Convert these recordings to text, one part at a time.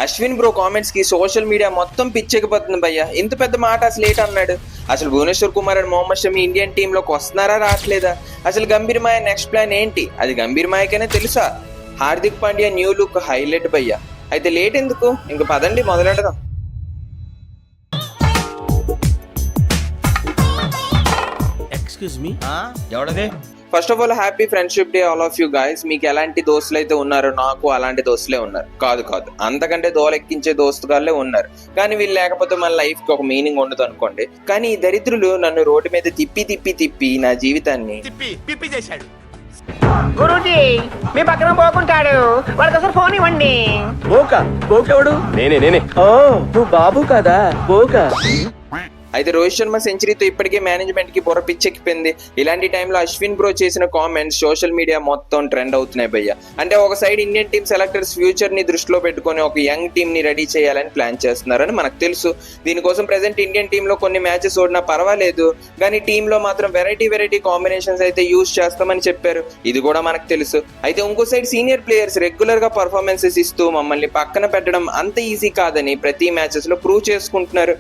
Ashwin bro comments కి social media మొత్తం పిచ్చెక్కిపోతుంది భయ్య. ఇంత పెద్ద మాట అసలు ఏంటన్నాడు? అసలు Bhuvneshwar Kumar and Mohammed Shami Indian team లోకి వస్తున్నారా రావట్లేదా? అసలు గంభీర్ మాయ నెక్స్ట్ ప్లాన్ ఏంటి? అది గంభీర్ మాయకైనా తెలుసా? Hardik Pandya new look highlight భయ్య. అయితే లేట్ ఎందుకు, ఇంక పదండి మొదలెడదాం. ఎక్స్క్యూజ్ మీ, ఎవడదే? First of all happy friendship day all of you guys. మీకు ఎలాంటి దోస్తులు అయితే ఉన్నారో నాకు అలాంటి దోస్తులే ఉన్నారు. కాదు అంతకంటే దోలెక్కించే దోస్తుగాళ్ళే ఉన్నారు. కానీ వీళ్ళు లేకపోతే మన లైఫ్ కి ఒక మీనింగ్ ఉండదు అనుకోండి. కానీ ఈ దరిద్రులు నన్ను రోడ్డు మీద తిప్పి నా జీవితాన్ని పిప్పి చేశాడు. గురూజీ మీ పక్కన పోకుంటాడు, వాడికి అసలు ఫోన్ ఇవ్వండి. బోకెవడు? నేనే. ఓ నువ్వు బాబు కదా, బోకా. అయితే రోహిత్ శర్మ సెంచరీతో ఇప్పటికే మేనేజ్మెంట్ కి బుర్ర పిచ్చెక్కిపోయింది. ఇలాంటి టైంలో అశ్విన్ బ్రో చేసిన కామెంట్స్ సోషల్ మీడియా మొత్తం ట్రెండ్ అవుతున్నాయి భయ్య. అంటే ఒక side Indian team selectors future ని దృష్టిలో పెట్టుకుని ఒక యంగ్ టీమ్ ని రెడీ చేయాలని ప్లాన్ చేస్తున్నారని మనకు తెలుసు. దీనికోసం ప్రెసెంట్ ఇండియన్ టీమ్ లో కొన్ని మ్యాచెస్ ఓడినా పర్వాలేదు, కానీ టీమ్ లో మాత్రం వెరైటీ కాంబినేషన్స్ అయితే యూజ్ చేస్తామని చెప్పారు. ఇది కూడా మనకు తెలుసు. అయితే ఇంకో సైడ్ సీనియర్ ప్లేయర్స్ రెగ్యులర్ గా పర్ఫార్మెన్సెస్ ఇస్తూ మమ్మల్ని పక్కన పెట్టడం అంత ఈజీ కాదని ప్రతి మ్యాచెస్ లో ప్రూవ్ చేసుకుంటున్నారు.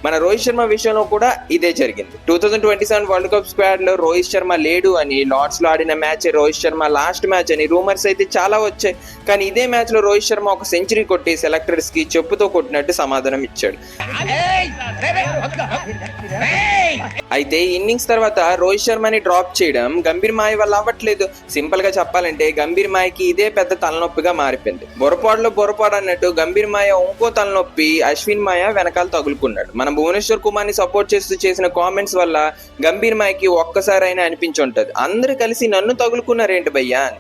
మన రోహిత్ శర్మ విషయంలో కూడా ఇదే జరిగింది. 2027 వరల్డ్ కప్ స్క్వాడ్ లో రోహిత్ శర్మ లేడు అని, లార్డ్స్ లో ఆడిన match Rohit Sharma last match అని రూమర్స్ అయితే చాలా వచ్చాయి. కానీ ఇదే మ్యాచ్ లో రోహిత్ శర్మ ఒక సెంచరీ కొట్టి సెలెక్టర్స్ కి చెప్పుతో కొట్టినట్టు సమాధానం ఇచ్చాడు. అయితే ఇన్నింగ్స్ తర్వాత రోహిత్ శర్మని డ్రాప్ చేయడం గంభీర్ మాయ వల్ల అవ్వట్లేదు. సింపుల్ గా చెప్పాలంటే గంభీర్ మాయకి ఇదే పెద్ద తలనొప్పిగా మారిపోయింది. బొరపాడు అన్నట్టు గంభీర్ మాయ ఇంకో తలనొప్పి అశ్విన్ మాయ వెనకాల తగులుకున్నాడు. మన భువనేశ్వర్ కుమార్ ని సపోర్ట్ చేస్తూ చేసిన కామెంట్స్ వల్ల గంభీర్ మాయకి ఒక్కసారైనా అనిపించుంటది, అందరు కలిసి నన్ను తగులుకున్నారేంటి భయ్యా అని.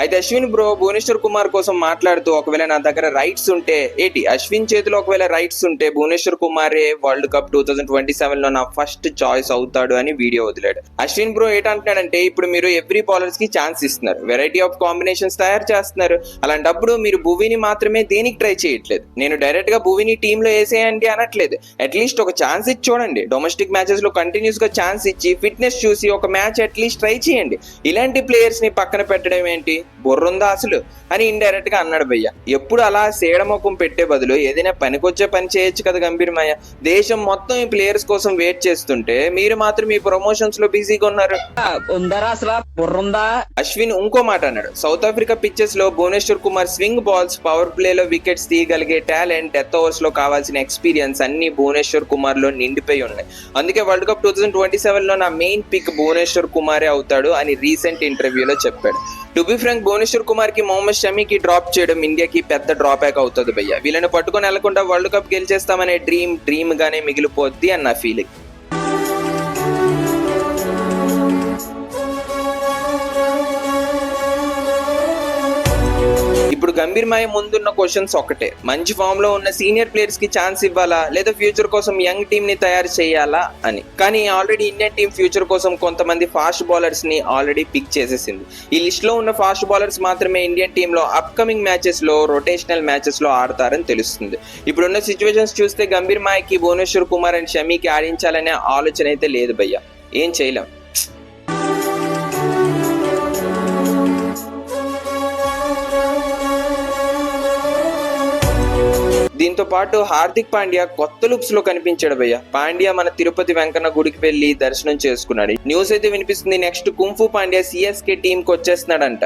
అయితే అశ్విన్ బ్రో భువనేశ్వర్ కుమార్ కోసం మాట్లాడుతూ, ఒకవేళ నా దగ్గర రైట్స్ ఉంటే ఏంటి, అశ్విన్ చేతిలో ఒకవేళ రైట్స్ ఉంటే భువనేశ్వర్ కుమారే వరల్డ్ కప్ 2027 లో నా ఫస్ట్ చాయిస్ అవుతాడు అని వీడియో వదిలాడు. అశ్విన్ బ్రో ఏంటంటున్నాడంటే, ఇప్పుడు మీరు ఎవ్రీ బౌలర్స్ కి ఛాన్స్ ఇస్తున్నారు, వెరైటీ ఆఫ్ కాంబినేషన్స్ తయారు చేస్తున్నారు. అలాంటప్పుడు మీరు భువిని మాత్రమే దేనికి ట్రై చేయట్లేదు. నేను డైరెక్ట్ గా భువిని టీమ్ లో వేసేయండి అనట్లేదు. అట్లీస్ట్ ఒక ఛాన్స్ ఇచ్చి చూడండి. డొమెస్టిక్ మ్యాచెస్ లో కంటిన్యూస్ గా ఛాన్స్ ఇచ్చి ఫిట్నెస్ చూసి ఒక మ్యాచ్ అట్లీస్ట్ ట్రై చేయండి. ఇలాంటి ప్లేయర్స్ ని పక్కన పెట్టడం ఏంటి, బుర్రుందా అసలు అని ఇండైరెక్ట్ గా అన్నాడు భయ్య. ఎప్పుడు అలా సేడమొఖం పెట్టే బదులు ఏదైనా పనికొచ్చే పని చేయొచ్చు కదా గంభీర్ మాయ. దేశం మొత్తం ఈ ప్లేయర్స్ కోసం వెయిట్ చేస్తుంటే మీరు మాత్రం ఈ ప్రమోషన్స్ లో బిజీగా ఉన్నారు. అశ్విన్ ఇంకో మాట అన్నాడు, సౌత్ ఆఫ్రికా పిచ్చెస్ లో Bhuvneshwar Kumar swing balls, power play లో వికెట్స్ తీయగలిగే టాలెంట్, డెత్ ఓవర్స్ లో కావాల్సిన ఎక్స్పీరియన్స్ అన్ని భువనేశ్వర్ కుమార్ లో నిండిపోయి ఉన్నాయి. అందుకే వరల్డ్ కప్ 2027 లో నా మెయిన్ పిక్ భువనేశ్వర్ కుమారే అవుతాడు అని రీసెంట్ ఇంటర్వ్యూలో చెప్పాడు. To be frank, Bhuvneshwar Kumar కి మొహమ్మద్ షమీకి డ్రాప్ చేయడం ఇండియాకి పెద్ద డ్రాబ్యాక్ అవుతుంది భయ్య. వీళ్ళని పట్టుకొని వెళ్లకుండా వరల్డ్ కప్ గెలిచేస్తామనే డ్రీమ్ గానే మిగిలిపోద్ది అన్న ఫీలింగ్. ఇప్పుడు గంభీర్ మాయ ముందున్న క్వశ్చన్స్ ఒకటే, మంచి ఫామ్ లో ఉన్న సీనియర్ ప్లేయర్స్ కి ఛాన్స్ ఇవ్వాలా లేదా ఫ్యూచర్ కోసం యంగ్ టీమ్ ని తయారు చేయాలా అని. కానీ ఆల్రెడీ ఇండియన్ టీం ఫ్యూచర్ కోసం కొంతమంది ఫాస్ట్ బౌలర్స్ ని ఆల్రెడీ పిక్ చేసేసింది. ఈ లిస్ట్ లో ఉన్న ఫాస్ట్ బౌలర్స్ మాత్రమే ఇండియన్ టీమ్ లో అప్కమింగ్ మ్యాచెస్ లో, రొటేషనల్ మ్యాచెస్ లో ఆడతారని తెలుస్తుంది. ఇప్పుడున్న సిచ్యువేషన్స్ చూస్తే గంభీర్ మాయకి భువనేశ్వర్ కుమార్ అండ్ షమీకి ఆడించాలనే ఆలోచన అయితే లేదు భయ్య. ఏం చేయలేం. దీంతో పాటు హార్దిక్ పాండ్యా కొత్త లుక్స్ లో కనిపించాడు భయ్య. పాండ్యా మన తిరుపతి వెంకన్న గుడికి వెళ్లి దర్శనం చేసుకున్నాడు. న్యూస్ అయితే వినిపిస్తుంది, next kung fu Pandya CSK team కి వచ్చేస్తున్నాడంట.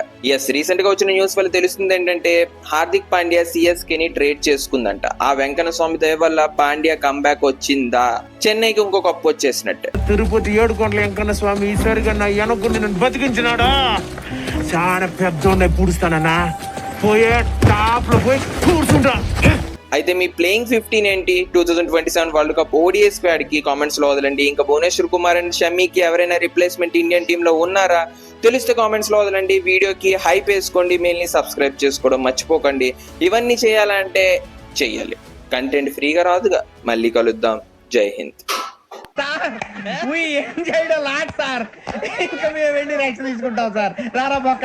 రీసెంట్ గా వచ్చిన న్యూస్ వల్ల తెలుస్తుంది ఏంటంటే, హార్దిక్ పాండ్యా సిఎస్కే ని ట్రేడ్ చేసుకుందంట. ఆ వెంకన్న స్వామి దయ వల్ల పాండ్యా కంబ్యాక్ వచ్చిందా, చెన్నైకి ఇంకో కప్పు వచ్చేసినట్టు. తిరుపతి ఏడుకొండల వెంకన్న స్వామి ఈసారిగా నా వెనకుండి నన్ను బతికించినాడా. చాలా పెద్ద పూడుస్తానన్నా, పోయే టాప్ లో పోయి కూర్చుంటా. అయితే మీ ప్లేయింగ్ 15 ఏంటి 2027 వరల్డ్ కప్ ఓడిఐ స్క్వాడ్ కి కామెంట్స్ లో వదలండి. ఇంకా భువనేశ్వర్ కుమార్ అండ్ షమీకి ఎవరైనా రిప్లేస్మెంట్ ఇండియన్ టీమ్ లో ఉన్నారా తెలిస్తే కామెంట్స్ లో వదలండి. వీడియోకి హైప్ వేసుకోండి, మెయిల్ ని సబ్స్క్రైబ్ చేసుకోవడం మర్చిపోకండి. ఇవన్నీ చేయాలంటే చెయ్యాలి, కంటెంట్ ఫ్రీగా రాదుగా. మళ్ళీ కలుద్దాం, జై హింద్. ఏం చేయడం లాట్ సార్, ఇంకా మేము వెళ్ళి రెక్స్ తీసుకుంటాం సార్. రారా పక్క